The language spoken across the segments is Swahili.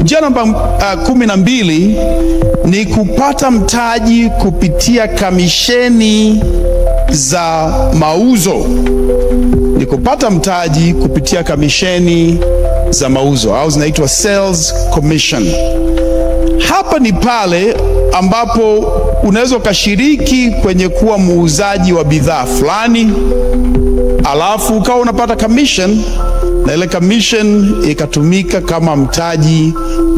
Njia namba 12 ni kupata mtaji kupitia kamisheni za mauzo. Ni kupata mtaji kupitia kamisheni za mauzo au zinaitwa sales commission. Hapa ni pale ambapo unaweza ukashiriki kwenye kuwa muuzaji wa bidhaa fulani, alafu ukawa unapata commission, na ile commission ikatumika kama mtaji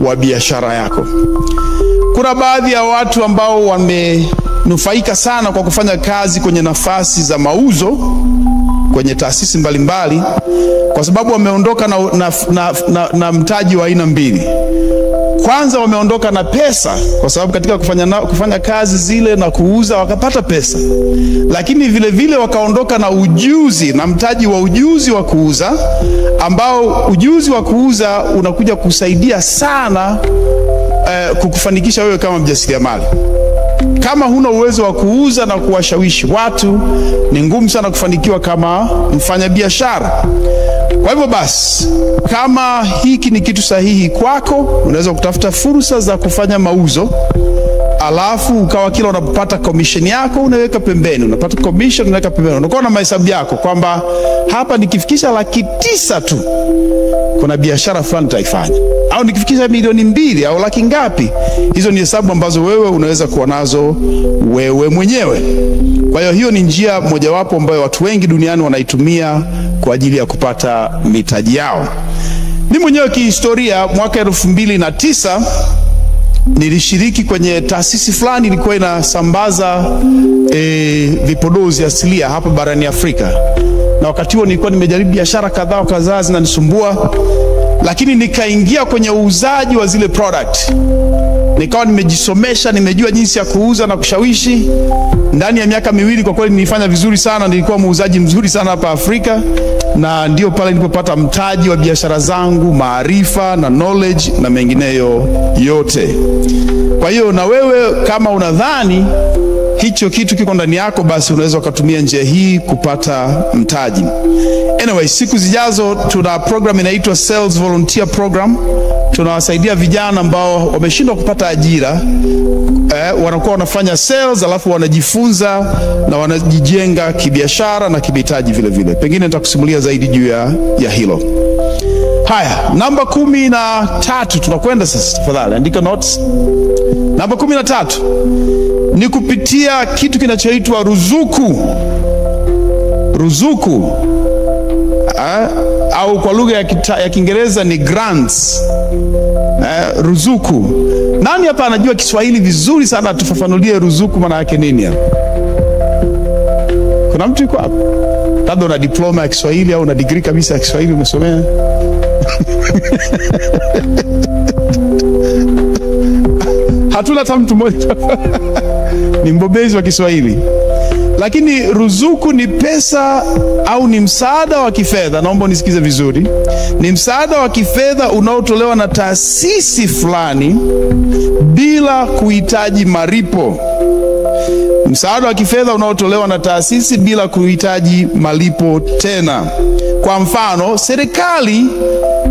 wa biashara yako. Kuna baadhi ya watu ambao wamenufaika sana kwa kufanya kazi kwenye nafasi za mauzo kwenye taasisi mbalimbali, kwa sababu wameondoka na mtaji wa aina mbili. Kwanza wameondoka na pesa, kwa sababu katika kufanya kazi zile na kuuza wakapata pesa. Lakini vile vile wakaondoka na ujuzi, na mtaji wa ujuzi wa kuuza, ambao ujuzi wa kuuza unakuja kusaidia sana kukufanikisha wewe kama mjasiriamali. Kama huna uwezo wa kuuza na kuwashawishi watu, ni ngumu sana kufanikiwa kama mfanyabiashara. Kwa hivyo basi, kama hiki ni kitu sahihi kwako, unaweza kutafuta fursa za kufanya mauzo, alafu ukawa kila unapopata commission yako unaweka pembeni, unapata commission unaweka pembeni. Unakuwa na mahesabu yako kwamba hapa nikifikisha 900,000 tu kuna biashara fulani nitaifanya, au nikifikisha 2,000,000 au laki ngapi. Hizo ni hesabu ambazo wewe unaweza kuwa nazo wewe mwenyewe. Kwa hiyo ni njia mojawapo ambayo watu wengi duniani wanaitumia kwa ajili ya kupata mitaji yao. Mimi mwenyewe kihistoria, mwaka 2009 nilishiriki kwenye taasisi fulani ilikuwa inasambaza vipodozi asilia hapa barani Afrika. Na wakati huo nilikuwa nimejaribu biashara kadhaa zinanisumbua, lakini nikaingia kwenye uuzaji wa zile product. Nikawa nimejisomesha, nimejua jinsi ya kuuza na kushawishi. Ndani ya miaka 2 kwa kweli nilifanya vizuri sana, nilikuwa muuzaji mzuri sana hapa Afrika, na ndio pale nilipopata mtaji wa biashara zangu, maarifa na knowledge na mengineyo yote. Kwa hiyo na wewe kama unadhani hicho kitu kiko ndani yako, basi unaweza kutumia njia hii kupata mtaji. Anyway, siku zijazo tuna program inaitwa Sales Volunteer Program. Tunawasaidia vijana ambao wameshindwa kupata ajira, wanakuwa wanafanya sales, alafu wanajifunza na wanajijenga kibiashara na kibitaji vile vile. Pengine nitakusimulia zaidi juu ya hilo. Haya, namba 13 tunakwenda sasa. Tafadhali andika notes. Namba 13 ni kupitia kitu kinachoitwa ruzuku. Ruzuku au kwa lugha ya Kiingereza ni grants. Ruzuku. Nani hapa anajua Kiswahili vizuri sana? Tufafanulie ruzuku maana yake nini hapa? Kuna mtu yuko hapa? Labda una diploma ya Kiswahili au una degree kabisa ya Kiswahili umesomea? Hatuna hata mtu mmoja ni mbobezi wa Kiswahili. Lakini ruzuku ni pesa au ni msaada wa kifedha. Naomba nisikize vizuri. Ni msaada wa kifedha unaotolewa na taasisi fulani bila kuhitaji malipo. Msaada wa kifedha unaotolewa na taasisi bila kuhitaji malipo tena. Kwa mfano, serikali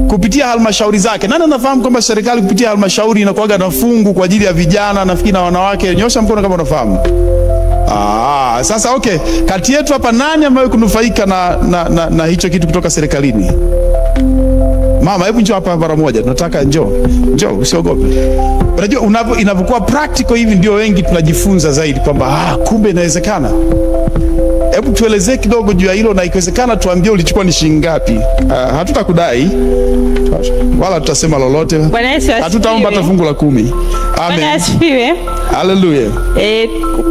kupitia halmashauri zake. Nani anafahamu kwamba serikali kupitia halmashauri inakuwa na fungu kwa ajili ya vijana, nafikiri na wanawake? Nyosha mkono kama unafahamu. Sasa okay, kati yetu hapa nani ambaye kunufaika na hicho kitu kutoka serikalini? Mama, hebu njoo hapa mara moja. Tunataka njoo, usiogope. Unajua inapokuwa practical hivi ndio wengi tunajifunza zaidi kwamba kumbe inawezekana. Hebu tuelezee kidogo juu ya hilo, na ikiwezekana tuambie ulichukua ni shilingi ngapi. Hatutakudai wala tutasema lolote. Hatutaomba hata fungu la 10. Amen. Asifiwe. Hallelujah.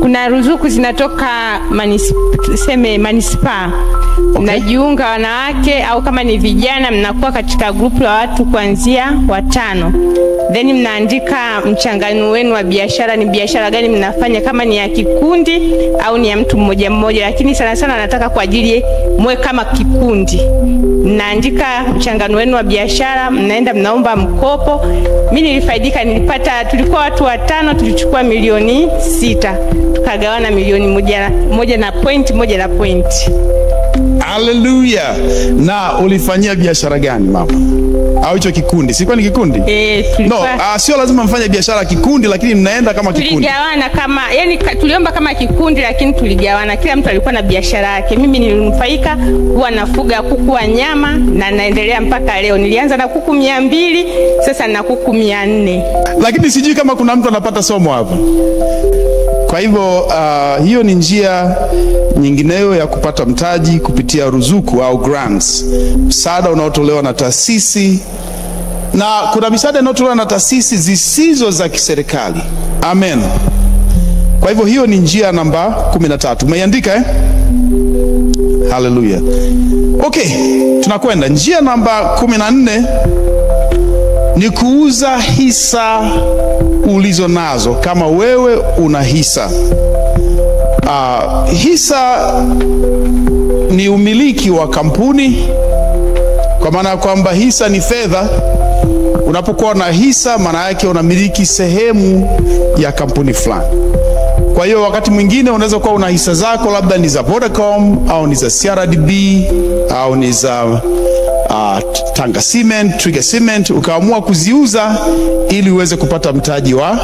Kuna ruzuku zinatoka manispaa. Okay. Mnajiunga wanawake au kama ni vijana mnakuwa katika grupu la watu kuanzia 5. Then mnaandika mchanganuo wenu wa biashara, ni biashara gani mnafanya, kama ni ya kikundi au ni ya mtu mmoja mmoja, lakini sana sana nataka kwa ajili mwe kama kikundi. Mnaandika mchanganuo wenu wa biashara, mnaenda mnaomba mkopo. Mimi nilifaidika, tulikuwa watu 5, tulichukua milioni 6. Tukagawana milioni moja na point. Haleluya. Na ulifanyia biashara gani mama? Au hicho kikundi? Sikuwa ni kikundi? Tulikuwa... No, sio lazima mfanye biashara kikundi, lakini mnaenda kama kikundi. Tuligawana kama, yani tuliomba kama kikundi, lakini tuligawana. Kila mtu alikuwa na biashara yake. Mimi nilinufaika huwa nafuga kuku wa nyama na naendelea mpaka leo. Nilianza na kuku 200, sasa na kuku 400. Lakini sijui kama kuna mtu anapata somo hapa. Kwa hivyo hiyo ni njia nyingineyo ya kupata mtaji kupitia ruzuku au grants, msaada unaotolewa na taasisi, na kuna misaada inayotolewa na taasisi zisizo za kiserikali. Amen. Kwa hivyo hiyo ni njia namba 13. Umeiandika Haleluya. Okay, tunakwenda njia namba 14. Ni kuuza hisa ulizo nazo. Kama wewe una hisa, hisa ni umiliki wa kampuni, kwa maana kwamba hisa ni fedha. Unapokuwa na hisa, maana yake unamiliki sehemu ya kampuni fulani. Kwa hiyo wakati mwingine unaweza kuwa una hisa zako, labda ni za Vodacom au ni za CRDB au ni za Tanga Cement, Twiga Cement, ukaamua kuziuza ili uweze kupata mtaji wa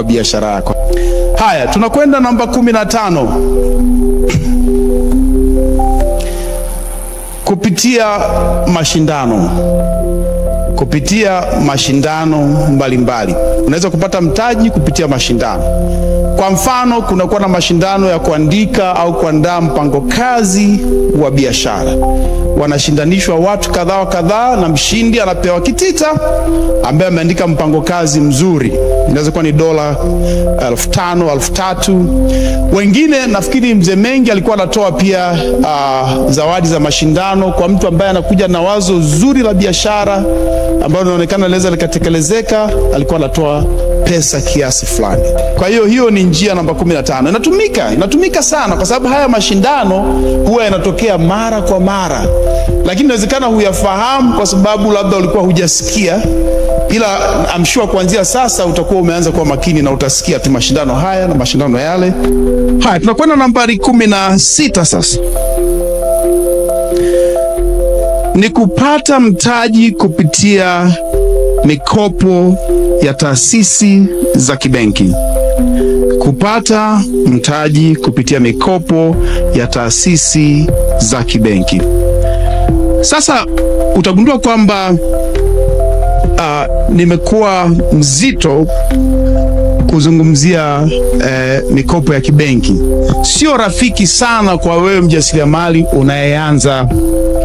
biashara yako. Haya, tunakwenda namba 15. Kupitia mashindano. Kupitia mashindano mbalimbali. Unaweza kupata mtaji kupitia mashindano. Kwa mfano, kunakuwa na mashindano ya kuandika au kuandaa mpango kazi wa biashara. Wanashindanishwa watu kadhaa na mshindi anapewa kitita ambaye ameandika mpango kazi mzuri. Inaweza kuwa ni dola 5,000, 3,000. Wengine nafikiri Mzee Mengi alikuwa anatoa pia zawadi za mashindano kwa mtu ambaye anakuja na wazo zuri la biashara ambalo linaonekana linaweza likatekelezeka, alikuwa anatoa pesa kiasi fulani. Kwa hiyo hiyo ni njia namba 15. Inatumika sana kwa sababu haya mashindano huwa yanatokea mara kwa mara. Lakini inawezekana huyafahamu kwa sababu labda ulikuwa hujasikia, ila I'm sure kuanzia sasa utakuwa umeanza kuwa makini na utasikia tu mashindano haya na mashindano yale. Haya, tunakwenda nambari 16 sasa. Ni kupata mtaji kupitia mikopo ya taasisi za kibenki. Kupata mtaji kupitia mikopo ya taasisi za kibenki. Sasa utagundua kwamba nimekuwa mzito kuzungumzia mikopo ya kibenki. Sio rafiki sana kwa wewe mjasiriamali unayeanza.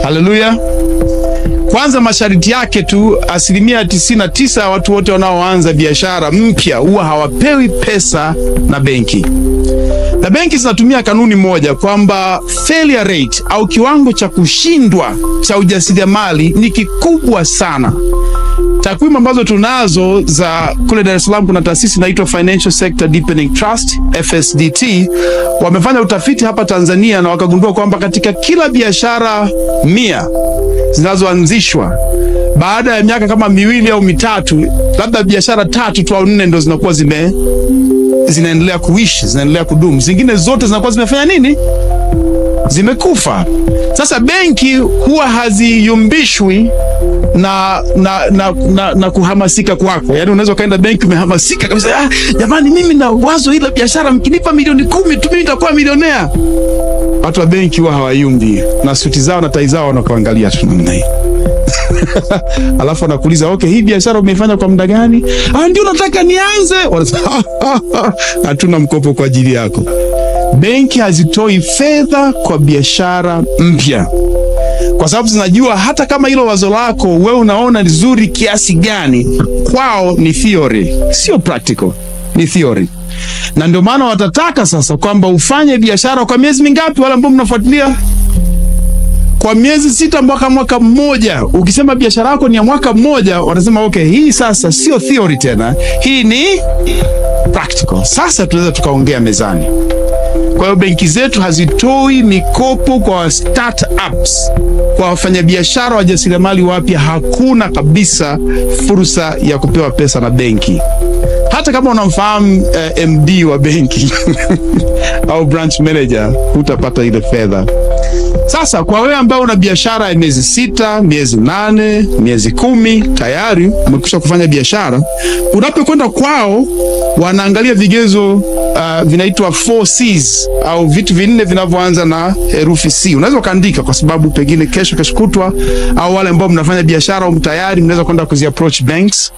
Haleluya. Kwanza masharti yake tu, 99% ya watu wote wanaoanza biashara mpya huwa hawapewi pesa na benki. Na benki zinatumia kanuni moja kwamba failure rate au kiwango cha kushindwa cha ujasiriamali ni kikubwa sana. Takwimu ambazo tunazo za kule Dar es Salaam, kuna taasisi inaitwa Financial Sector Deepening Trust, FSDT, wamefanya utafiti hapa Tanzania na wakagundua kwamba katika kila biashara 100 zinazoanzishwa, baada ya miaka kama 2 au 3, labda biashara 3 tu au 4 ndo zinakuwa zinaendelea kuishi, zinaendelea kudumu. Zingine zote zinakuwa zimefanya nini? Zimekufa. Sasa benki huwa haziyumbishwi na kuhamasika kwako. Yaani unaweza kaenda benki umehamasika kabisa, jamani mimi na wazo ile biashara, mkinipa milioni 10 tu mimi nitakuwa milionea. Watu wa benki huwa hawayumbi, na suti zao na tai zao wanakuangalia tu namna hii. Alafu wanakuuliza, okay, hii biashara umeifanya kwa muda gani? Ndio nataka nianze. Wanasema hatuna mkopo kwa ajili yako. Benki hazitoi fedha kwa biashara mpya, kwa sababu zinajua hata kama hilo wazo lako wewe unaona ni zuri kiasi gani, kwao ni theory, sio practical, ni theory. Na ndio maana watataka sasa kwamba ufanye biashara kwa miezi mingapi? Wale ambao mnafuatilia, kwa miezi 6 mpaka mwaka mmoja. Ukisema biashara yako ni ya mwaka mmoja, watasema okay, hii sasa sio theory tena, hii ni practical. Sasa tunaweza tukaongea mezani. Kwa hiyo benki zetu hazitoi mikopo kwa startups, kwa wafanyabiashara wajasiriamali wapya. Hakuna kabisa fursa ya kupewa pesa na benki. hata kama unamfahamu MD wa benki au branch manager, hutapata ile fedha. Sasa kwa wewe ambao una biashara ya miezi 6, miezi 8, miezi 10, tayari umekwisha kufanya biashara, unapokwenda kwao wanaangalia vigezo vinaitwa 4Cs au vitu vinne vinavyoanza na herufi C. Unaweza kaandika kwa sababu pengine kesho kutwa, au wale ambao mnafanya biashara au tayari mnaweza kwenda kuzi approach banks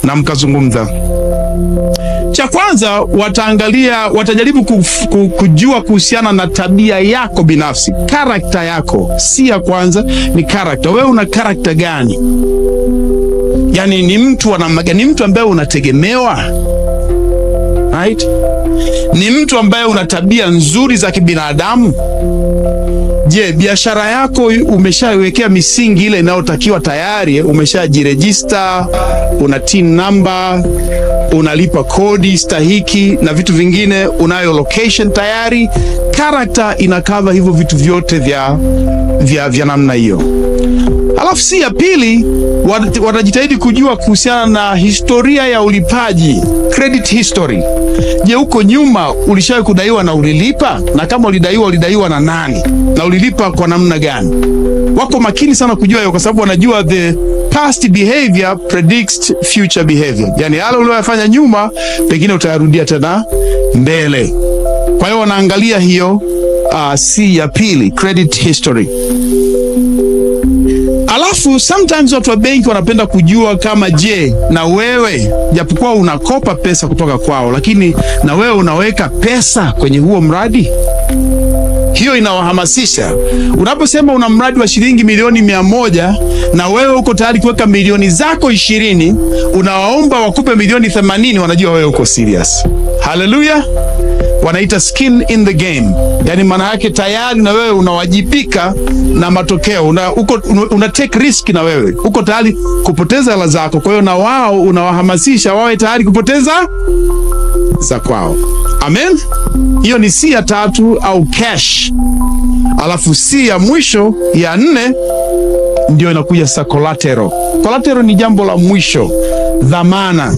na mkazungumza. Cha kwanza watajaribu kujua kuhusiana na tabia yako binafsi, karakta yako. Si ya kwanza ni karakta. Wewe una karakta gani? Yani ni mtu wa namna gani? Ni mtu ambaye unategemewa, right? Ni mtu ambaye una tabia nzuri za kibinadamu? Je, biashara yako umeshawekea misingi ile inayotakiwa tayari? Umeshajiregister, una TIN number, unalipa kodi stahiki na vitu vingine, unayo location tayari? Character inakava hivyo vitu vyote vya namna hiyo. Alafu si ya pili, watajitahidi kujua kuhusiana na historia ya ulipaji, credit history. Je, huko nyuma ulishawahi kudaiwa na ulilipa? Na kama ulidaiwa na nani? Na ulilipa kwa namna gani? Wako makini sana kujua hiyo, kwa sababu wanajua the past behavior predicts future behavior. Yani yale uliyofanya nyuma pengine utayarudia tena mbele. Kwa hiyo wanaangalia hiyo si ya pili, credit history. Alafu sometimes watu wa benki wanapenda kujua kama je, na wewe japokuwa unakopa pesa kutoka kwao, lakini na wewe unaweka pesa kwenye huo mradi. Hiyo inawahamasisha. Unaposema una mradi wa shilingi milioni 100 na wewe uko tayari kuweka milioni zako 20, unawaomba wakupe milioni 80, wanajua wewe uko serious. Hallelujah. Wanaita skin in the game. Yani maana yake tayari na wewe unawajibika na matokeo. Una take risk, na wewe uko tayari kupoteza hela zako. Kwa hiyo na wao unawahamasisha wawe tayari kupoteza za kwao. Amen. Hiyo ni si ya tatu au cash. Alafu si ya mwisho ya 4 ndio inakuja sa collateral. Collateral ni jambo la mwisho, dhamana.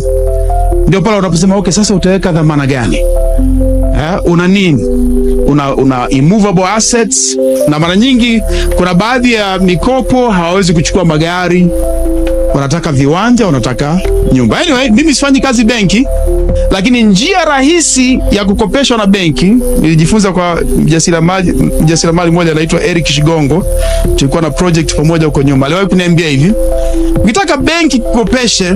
Ndio pale unaposema okay, sasa utaweka dhamana gani? Una nini? Una immovable assets, na mara nyingi kuna baadhi ya mikopo hawawezi kuchukua magari, wanataka viwanja, wanataka nyumba. Anyway, mimi sifanyi kazi benki, lakini njia rahisi ya kukopeshwa na benki nilijifunza kwa mjasiriamali mmoja anaitwa Eric Shigongo. Tulikuwa na project pamoja huko nyuma. Aliwahi kuniambia hivi: ukitaka benki kukopeshe,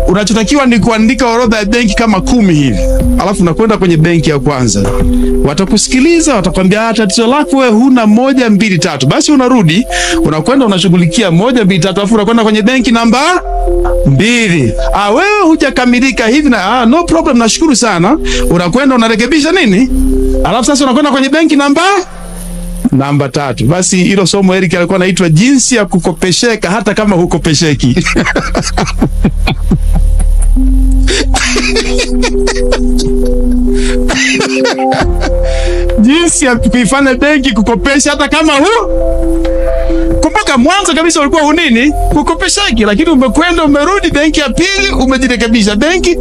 unachotakiwa ni kuandika orodha ya benki kama 10 hivi. Alafu unakwenda kwenye benki ya kwanza. Watakusikiliza, watakwambia tatizo lako wewe huna 1 2 3. Basi unarudi, unakwenda unashughulikia 1 2 3, alafu unakwenda kwenye benki namba 2. Wewe hujakamilika hivi na no problem, nashukuru sana. Unakwenda unarekebisha nini? Alafu sasa unakwenda kwenye benki namba 3. Basi hilo somo Eric alikuwa anaitwa jinsi ya kukopesheka hata kama hukopesheki. Jinsi ya kuifanya benki kukopesha hata kama kumbuka mwanzo kabisa ulikuwa hunini kukopesheki, lakini umekwenda umerudi benki ya pili, umejirekebisha benki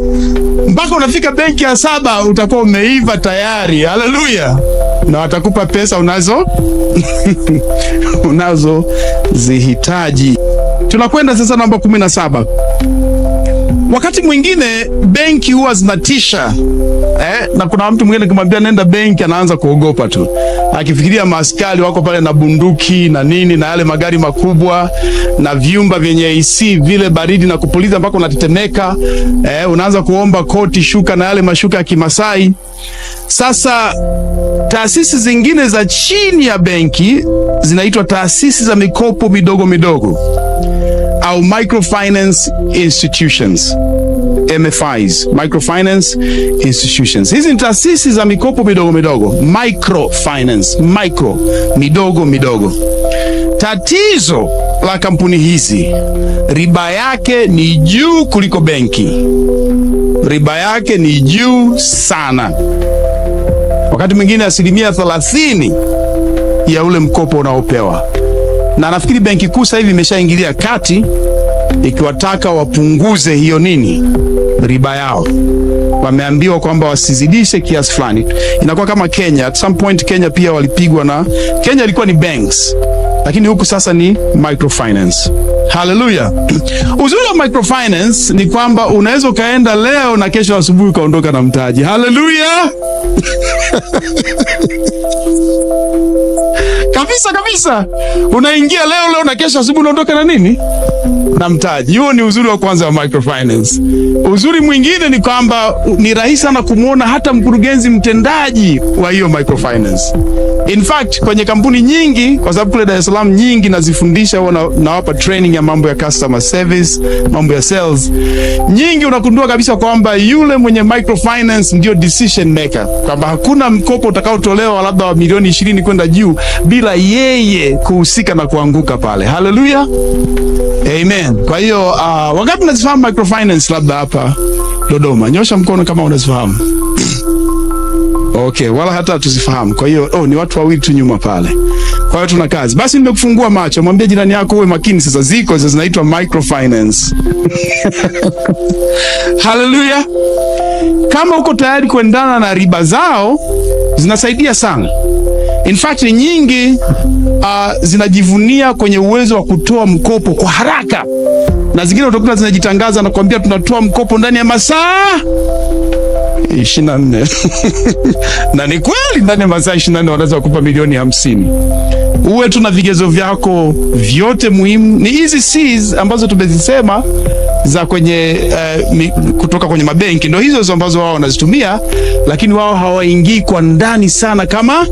mpaka unafika benki ya 7, utakuwa umeiva tayari. Haleluya. Na watakupa pesa unazo zihitaji. Tunakwenda sasa namba 17. Wakati mwingine benki huwa zinatisha. Na kuna mtu mwingine kumwambia nenda benki anaanza kuogopa tu. Akifikiria maaskari wako pale na bunduki na nini na yale magari makubwa na vyumba vyenye AC vile baridi na kupuliza mpaka unatetemeka. Unaanza kuomba koti, shuka na yale mashuka ya Kimasai. Sasa taasisi zingine za chini ya benki zinaitwa taasisi za mikopo midogo midogo au microfinance institutions, MFIs, microfinance institutions. Hizi ni taasisi za mikopo midogo midogo, microfinance, midogo midogo. Tatizo la kampuni hizi, riba yake ni juu kuliko benki. Riba yake ni juu sana. Wakati mwingine 30% ya ule mkopo unaopewa. Na nafikiri benki kuu sasa hivi imeshaingilia kati ikiwataka wapunguze hiyo riba yao. Wameambiwa kwamba wasizidishe kiasi fulani. Inakuwa kama Kenya. At some point Kenya pia walipigwa na, Kenya ilikuwa ni banks, lakini huku sasa ni microfinance. Hallelujah. Uzuri wa microfinance ni kwamba unaweza ukaenda leo na kesho asubuhi ukaondoka na mtaji. Hallelujah. Kabisa. Unaingia leo na kesho asubuhi unaondoka na nini? Na mtaji. Huo ni uzuri wa kwanza wa microfinance. Uzuri mwingine ni kwamba ni rahisi sana kumuona hata mkurugenzi mtendaji wa hiyo microfinance. In fact, kwenye kampuni nyingi, kwa sababu kule Dar es Salaam nyingi nazifundisha, nawapa training ya mambo ya customer service, mambo ya sales. Nyingi unakundua kabisa kwamba yule mwenye microfinance ndio decision maker. Kwamba hakuna mkopo utakaotolewa labda wa milioni 20 kwenda juu bila yeye kuhusika na kuanguka pale. Hallelujah. Amen. Kwa hiyo wangapi mnazifahamu microfinance labda hapa Dodoma? Nyosha mkono kama unazifahamu. Okay, wala hata tusifahamu. Kwa hiyo ni watu wawili tu nyuma pale. Kwa hiyo tuna kazi. Basi nimekufungua macho, mwambie jirani yako uwe makini sasa, ziko zinaitwa microfinance. Hallelujah. Kama uko tayari kuendana na riba zao, zinasaidia sana. In fact nyingi zinajivunia kwenye uwezo wa kutoa mkopo kwa haraka. Na zingine utakuta zinajitangaza na kuambia tunatoa mkopo ndani ya masaa 24. Na ni kweli ndani ya masaa 24 wanaweza kukupa milioni 50. Uwe tuna vigezo vyako vyote muhimu. Ni hizi C's ambazo tumezisema za kwenye kutoka kwenye mabenki, ndio hizo ambazo wao wanazitumia, lakini wao hawaingii kwa ndani sana kama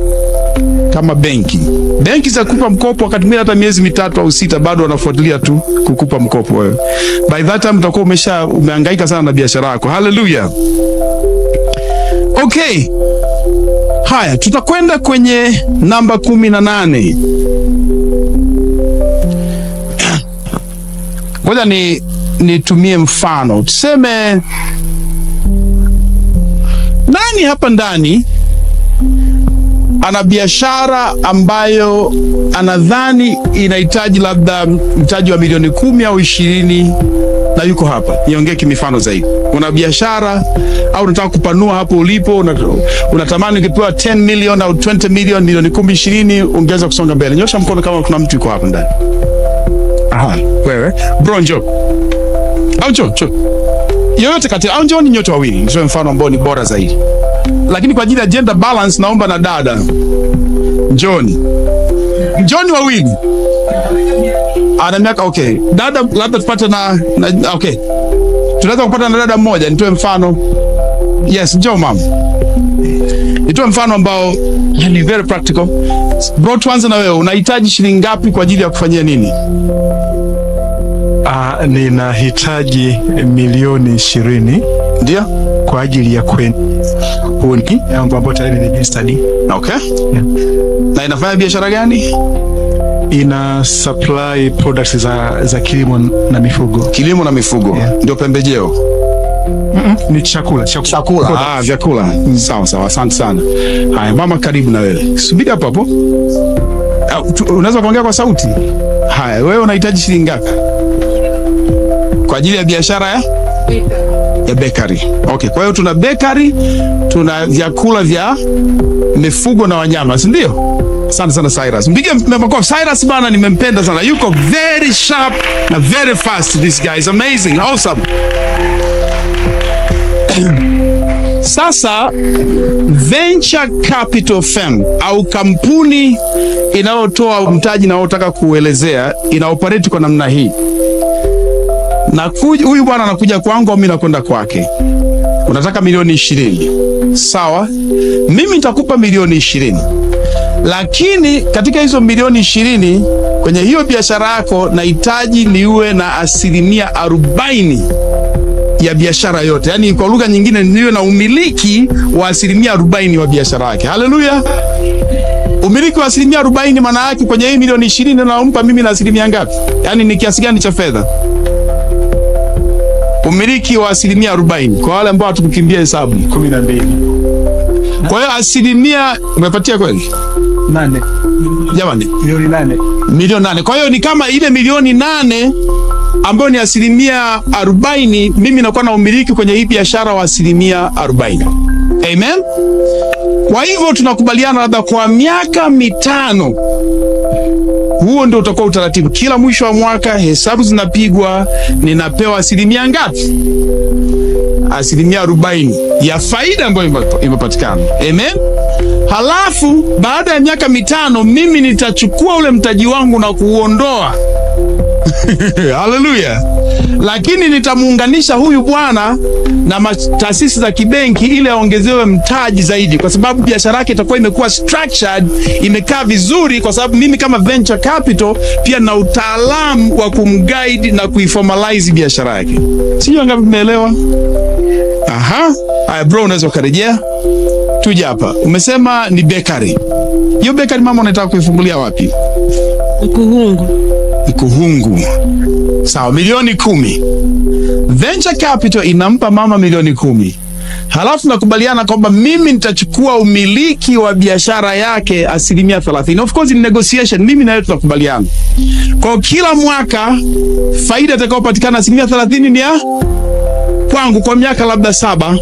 benki. Benki za kukupa mkopo wakati mwingine hata miezi 3 au 6 bado wanafuatilia tu kukupa mkopo wewe. By that time utakuwa umehangaika sana na biashara yako. Hallelujah. Okay. Haya, tutakwenda kwenye namba 18. Ngoja nitumie mfano. Tuseme nani hapa ndani ana biashara ambayo anadhani inahitaji labda mtaji wa milioni 10 au 20 na yuko hapa? Niongee kimifano zaidi. Una biashara au unataka kupanua hapo ulipo, unatamani ukipewa 10 million au 20 million, milioni 10, 20 ungeweza kusonga mbele. Nyosha mkono kama kuna mtu yuko hapa ndani. Aha, wewe. Bro, njoo. Au njoo. Yoyote kati au njoo, ni nyote wawili. Nitoe mfano ambao ni bora zaidi. Lakini kwa ajili ya gender balance naomba na dada. Njoni wawili. Ana miaka okay. Dada labda tupate na okay. Tunaweza kupata na dada mmoja. Nitoe mfano. Yes, njoo mama. Nitoe mfano ambao ni very practical. Bro, tuanze na wewe. Unahitaji shilingi ngapi kwa ajili ya kufanyia nini? Ninahitaji milioni 20. Ndio? Kwa ajili ya kwenye ambapo tayari ni registered. Okay. Yeah. Na inafanya biashara gani? Ina supply products za kilimo na mifugo. Kilimo na mifugo. Yeah. Ndio pembejeo. Ni chakula. Vyakula. Sawa. Asante sana. Haya, mama karibu na wewe. Subiri hapo. Unaweza kuongea kwa sauti? Haya, wewe unahitaji shilingi ngapi kwa ajili ya biashara ya bakery? Okay, kwa hiyo tuna bakery, tuna vyakula vya mifugo na wanyama, si ndio? Asante sana Cyrus. Mpige makofi Cyrus bana, nimempenda sana. Yuko very sharp na very fast. This guy is amazing. Awesome. Sasa venture capital firm au kampuni inayotoa mtaji na unataka kuelezea ina operate kwa namna hii. Na huyu bwana anakuja kwangu au mimi nakwenda kwake. Unataka milioni 20. Sawa? Mimi nitakupa milioni 20. Lakini katika hizo milioni 20 kwenye hiyo biashara yako nahitaji niwe na 40% ya biashara yote. Yaani kwa lugha nyingine niwe na umiliki wa 40% wa biashara yake. Haleluya. Umiliki wa 40% maana yake kwenye hii milioni 20 naompa mimi na 10% ngapi? Yaani ni kiasi gani cha fedha? Umiliki wa 40% kwa wale ambao hatukukimbia hesabu 12. Kwa hiyo 10% umepatia kweli? 8. Jamani, milioni 8. Milioni 8. Kwa hiyo ni kama ile milioni 8 ambayo ni 40%, mimi nakuwa na umiliki kwenye hii biashara wa 40%. Amen. Kwa hivyo tunakubaliana labda kwa miaka 5, huo ndio utakuwa utaratibu. Kila mwisho wa mwaka hesabu zinapigwa, ninapewa asilimia ngapi? Asilimia 40 ya faida ambayo imepatikana. Amen. Halafu baada ya miaka 5 mimi nitachukua ule mtaji wangu na kuuondoa. Haleluya. Lakini nitamuunganisha huyu bwana na taasisi za kibenki ili aongezewe mtaji zaidi, kwa sababu biashara yake itakuwa imekuwa structured, imekaa vizuri, kwa sababu mimi kama venture capital pia na utaalamu wa kumguide na kuiformalize biashara yake. Sio ngapi mmeelewa? Aha. Haya bro, unaweza ukarejea. Tuje hapa. Umesema ni bakery. Hiyo bakery mama unataka kuifungulia wapi? Ikuhungu. Sawa, milioni 10. Venture capital inampa mama milioni 10. Halafu nakubaliana kwamba mimi nitachukua umiliki wa biashara yake 30%. Of course in negotiation mimi na yeye tunakubaliana. Kwa kila mwaka faida itakayopatikana 30% ni ya kwangu kwa miaka labda 7.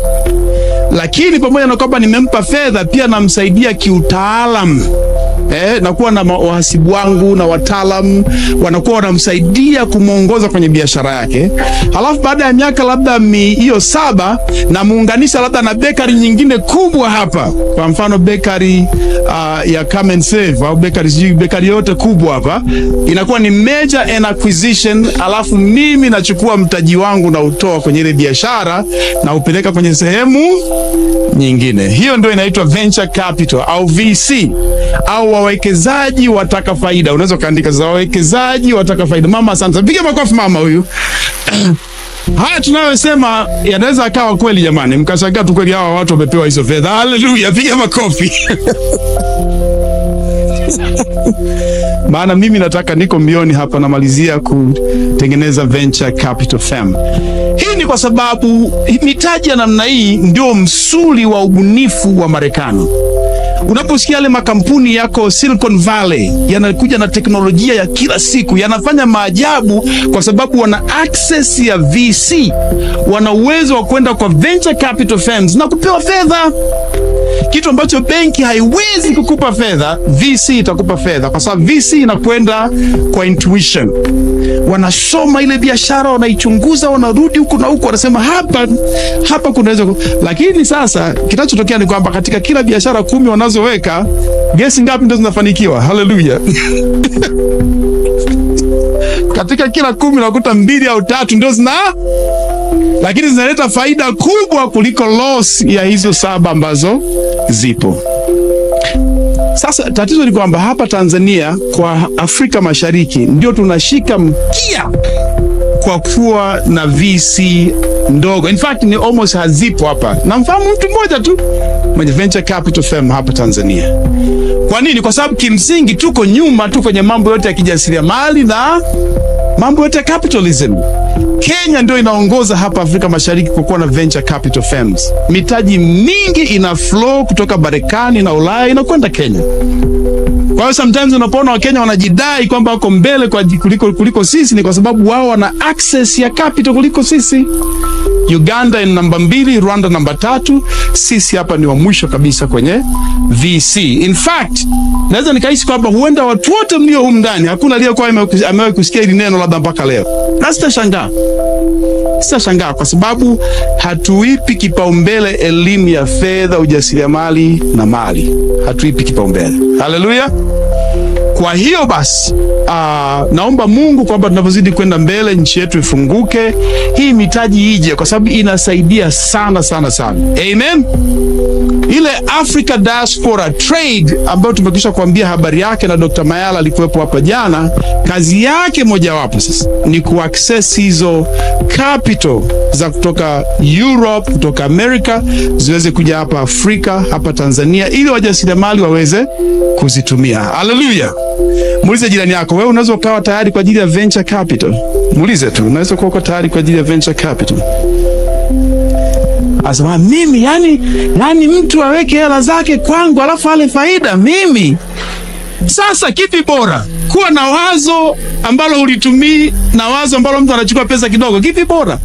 Lakini pamoja na kwamba nimempa fedha, pia namsaidia kiutaalamu. Nakuwa na wahasibu wangu na wataalamu wanakuwa wanamsaidia kumuongoza kwenye biashara yake. Halafu baada ya miaka labda hiyo 7 na muunganisha labda na bakery nyingine kubwa hapa. Kwa mfano bakery ya Come and Save au bakery yote kubwa hapa. Inakuwa ni merger and acquisition, halafu mimi nachukua mtaji wangu na utoa kwenye ile biashara na upeleka kwenye sehemu nyingine. Hiyo ndio inaitwa venture capital au VC au wawekezaji wataka faida. Unaweza kaandika za wawekezaji wataka faida. Mama asante. Piga makofi mama huyu. Haya tunayosema yanaweza akawa kweli jamani. Mkashangaa tu kweli hawa watu wamepewa hizo fedha. Haleluya, piga makofi. Maana mimi nataka niko mbioni hapa namalizia kutengeneza venture capital firm. Hii ni kwa sababu mitaji ya namna hii ndio msuli wa ubunifu wa Marekani. Unaposikia yale makampuni yako Silicon Valley yanakuja na teknolojia ya kila siku, yanafanya maajabu kwa sababu wana access ya VC. Wana uwezo wa kwenda kwa venture capital firms na kupewa fedha. Kitu ambacho benki haiwezi kukupa fedha, VC itakupa fedha, kwa sababu VC inakwenda kwa intuition. Wanasoma ile biashara, wanaichunguza, wanarudi huku na huku, wanasema hapa kunaweza. Lakini sasa kinachotokea ni kwamba katika kila biashara 10 wanazoweka, guess ngapi ndio zinafanikiwa? Haleluya. Katika kila 10 unakuta 2 au 3 ndio lakini zinaleta faida kubwa kuliko loss ya hizo 7 ambazo zipo. Sasa tatizo ni kwamba hapa Tanzania, kwa Afrika Mashariki, ndio tunashika mkia kwa kuwa na VC ndogo. In fact ni almost hazipo hapa. Namfahamu mtu mmoja tu mwenye venture capital firm hapa Tanzania. Kwa nini? Kwa sababu kimsingi tuko nyuma tu kwenye mambo yote ya kijasiriamali na mambo yote ya capitalism. Kenya ndio inaongoza hapa Afrika Mashariki kwa kuwa na venture capital firms. Mitaji mingi ina flow kutoka Marekani na Ulaya inakwenda Kenya. Kwa hiyo sometimes unapoona Wakenya wanajidai kwamba wako mbele kuliko sisi, ni kwa sababu wao wana access ya capital kuliko sisi. Uganda ni namba 2, Rwanda namba 3, sisi hapa ni wa mwisho kabisa kwenye VC. In fact, naweza nikahisi kwamba huenda watu wote mlio humu ndani hakuna aliyekuwa amewahi kusikia hili neno labda mpaka leo. Na sitashangaa kwa sababu hatuipi kipaumbele elimu ya fedha, ujasiriamali na mali. Hatuipi kipaumbele. Haleluya. Kwa hiyo basi, naomba Mungu kwamba tunapozidi kwenda mbele nchi yetu ifunguke, hii mitaji ije, kwa sababu inasaidia sana sana sana. Amen. Ile Africa Diaspora Trade ambayo tumekwisha kuambia habari yake na Dr. Mayala alikuwepo hapa jana, kazi yake mojawapo sasa ni kuaccess hizo capital za kutoka Europe, kutoka America, ziweze kuja hapa Afrika, hapa Tanzania, ili wajasiriamali waweze kuzitumia. Haleluya. Muulize jirani yako, wewe unaweza ukawa tayari kwa ajili ya venture capital? Muulize tu, unaweza kuwa tayari kwa ajili ya venture capital? Asema yani mtu aweke hela zake kwangu alafu ale faida mimi. Sasa kipi bora? Kuwa na wazo ambalo ulitumii na wazo ambalo mtu anachukua pesa kidogo, kipi bora?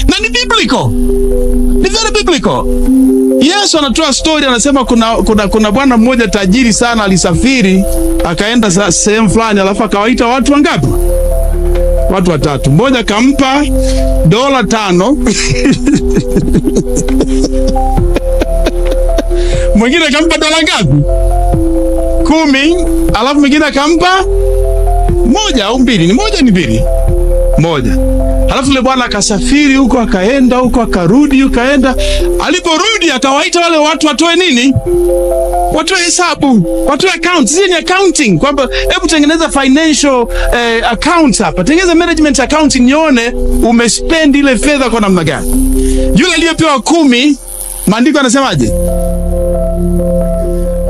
Na ni biblical. Ni very biblical. Yesu anatoa story, anasema kuna bwana mmoja tajiri sana alisafiri akaenda sehemu fulani, alafu akawaita watu wangapi? Watu watatu. Mmoja kampa $5. Mwingine kampa $10 ngapi? 10. Alafu mwingine akampa 1 au 2. Ni 1 ni 2? 1. Alafu yule bwana akasafiri huko, akaenda huko, akarudi, akaenda. Aliporudi akawaita wale watu watoe nini? Watoe hesabu, watoe accounts. Hii ni accounting, kwamba hebu tengeneza financial accounts hapa. Tengeneza management accounting nione umespend ile fedha kwa namna gani. Yule aliyepewa 10, maandiko yanasemaje?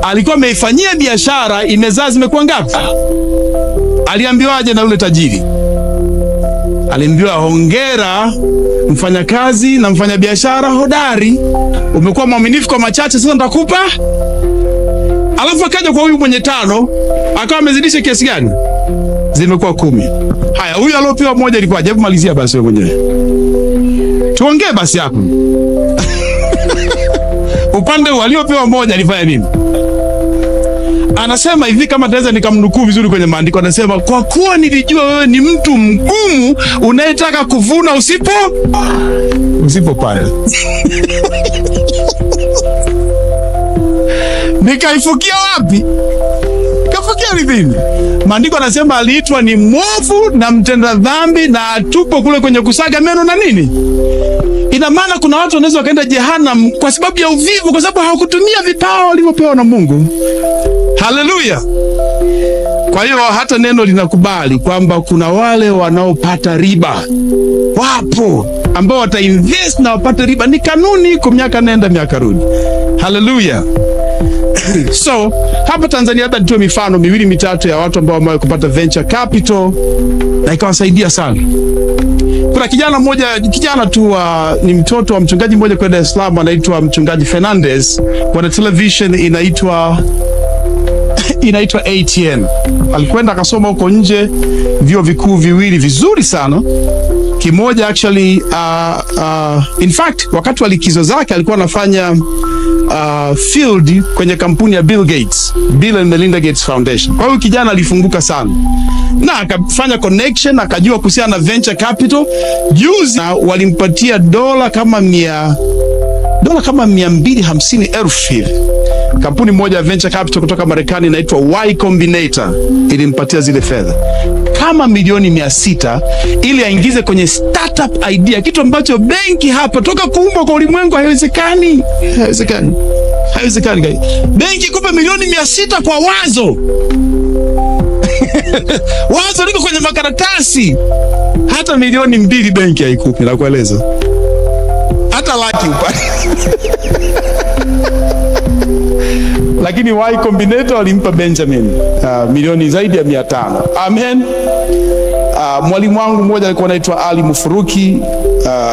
Alikuwa ameifanyia biashara, imezaa zimekuwa ngapi? Aliambiwaje na yule tajiri? Aliambiwa, hongera mfanyakazi na mfanyabiashara hodari, umekuwa mwaminifu kwa machache, sasa nitakupa. Alafu akaja kwa huyu mwenye 5, akawa amezidisha kiasi gani? Zimekuwa 10. Haya, huyu aliopewa 1 ilikuwa aje? Malizia basi wewe mwenyewe. Tuongee basi hapo. Upande waliopewa 1 alifanya nini? Anasema hivi, kama naweza nikamnukuu vizuri kwenye maandiko, anasema, kwa kuwa nilijua wewe ni mtu mgumu unayetaka kuvuna usipo pale. Nikaifukia wapi? Kafukia ardhini. Maandiko anasema aliitwa ni mwovu na mtenda dhambi na atupo kule kwenye kusaga meno na nini? Ina maana kuna watu wanaweza wakaenda jehanamu kwa sababu ya uvivu, kwa sababu hawakutumia vipawa walivyopewa na Mungu. Haleluya. Kwa hiyo hata neno linakubali kwamba kuna wale wanaopata riba. Wapo ambao watainvest na wapate riba. Ni kanuni iko, miaka nenda miaka rudi. Haleluya. So, hapa Tanzania labda nitoe mifano 2 mitatu ya watu ambao wamewahi kupata venture capital na ikawasaidia sana. Kuna kijana mmoja, kijana tu ni mtoto wa mchungaji mmoja kwa Dar es Salaam, anaitwa mchungaji Fernandez. Kuna television inaitwa ATN. Alikwenda akasoma huko nje vyuo vikuu 2 vizuri sana. Kimoja actually in fact wakati wa likizo zake alikuwa anafanya field kwenye kampuni ya Bill Gates, Bill and Melinda Gates Foundation. Kwa hiyo kijana alifunguka sana na akafanya connection, akajua kuhusiana na venture capital. Juzi walimpatia $250,000 hivi. Kampuni moja ya venture capital kutoka Marekani inaitwa Y Combinator ilimpatia zile fedha kama $600,000 ili aingize kwenye startup idea, kitu ambacho benki hapa toka kuumbwa kwa ulimwengu haiwezekani. Haiwezekani. Benki kupe $600,000 kwa wazo. Wazo liko kwenye makaratasi. Hata $2,000,000 benki haikupi, na kueleza. Hata laki upate. Lakini Y Combinator alimpa Benjamin milioni zaidi ya 500. Amen. Mwalimu wangu mmoja alikuwa anaitwa Ali Mufuruki,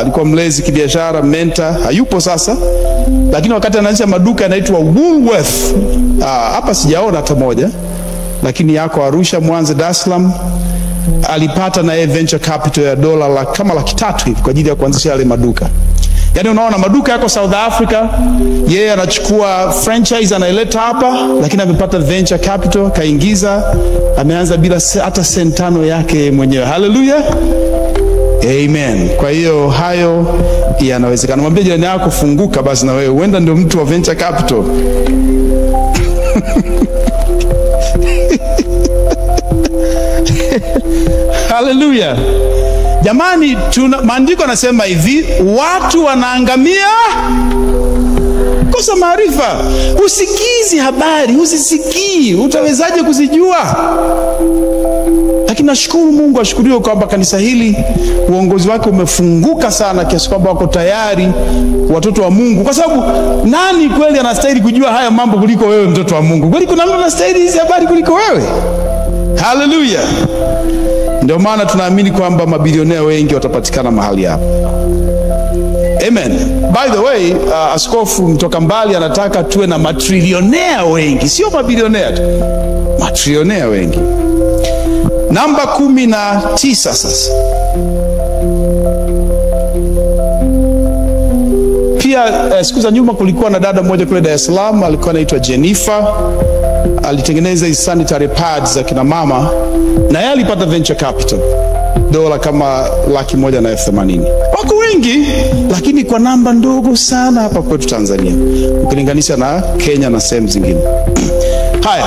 alikuwa mlezi kibiashara, mentor, hayupo sasa. Lakini wakati anaanzisha maduka yanaitwa Woolworth, hapa sijaona hata moja, lakini yako Arusha, Mwanza, Dar es Salaam, alipata na yeye venture capital ya $3 hivi kwa ajili ya kuanzisha yale maduka. Yaani unaona maduka yako South Africa, yeye anachukua franchise anaileta hapa, lakini amepata venture capital, kaingiza, ameanza bila hata senti 5 yake mwenyewe. Hallelujah. Amen. Kwa hiyo hayo yanawezekana. Mwambie jirani yako, funguka basi na wewe, uenda ndio mtu wa venture capital. Hallelujah. Jamani, maandiko yanasema hivi, watu wanaangamia kosa maarifa. Usikizi habari, usisikii, utawezaje kuzijua? Lakini nashukuru Mungu, ashukuriwe kwamba kanisa hili uongozi wake umefunguka sana kiasi kwamba wako tayari watoto wa Mungu. Kwa sababu nani kweli anastahili kujua haya mambo kuliko wewe, mtoto wa Mungu? Kweli kuna mtu anastahili hizi habari kuliko wewe? Hallelujah. Ndio maana tunaamini kwamba mabilionea wengi watapatikana mahali hapa. Amen. By the way, askofu mtoka mbali anataka tuwe na matrilionea wengi, sio mabilionea tu, matrilionea wengi. Namba 19 sasa. Pia siku za nyuma kulikuwa na dada mmoja kule Dar es Salaam, alikuwa anaitwa Jennifer. Alitengeneza hizo sanitary pads za kina mama, na yeye alipata venture capital dola kama $180,000. Wako wengi, lakini kwa namba ndogo sana hapa kwetu Tanzania ukilinganisha na Kenya na sehemu zingine. Haya,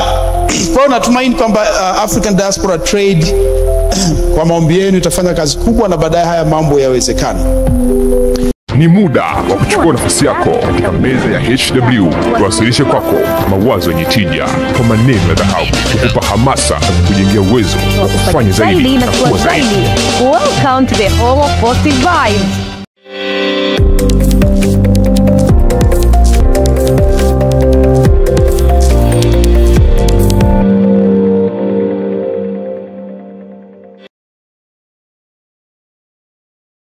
kwa natumaini kwamba African Diaspora Trade kwa maombi yenu itafanya kazi kubwa na baadaye haya mambo yawezekana. Ni muda wa kuchukua nafasi yako katika meza ya HW, tuwasilishe kwako mawazo yenye tija kwa maneno ya dhahabu, kukupa hamasa na kukujengea uwezo wa kufanya zaidi na kuwa zaidi. Welcome to the home of positive vibes.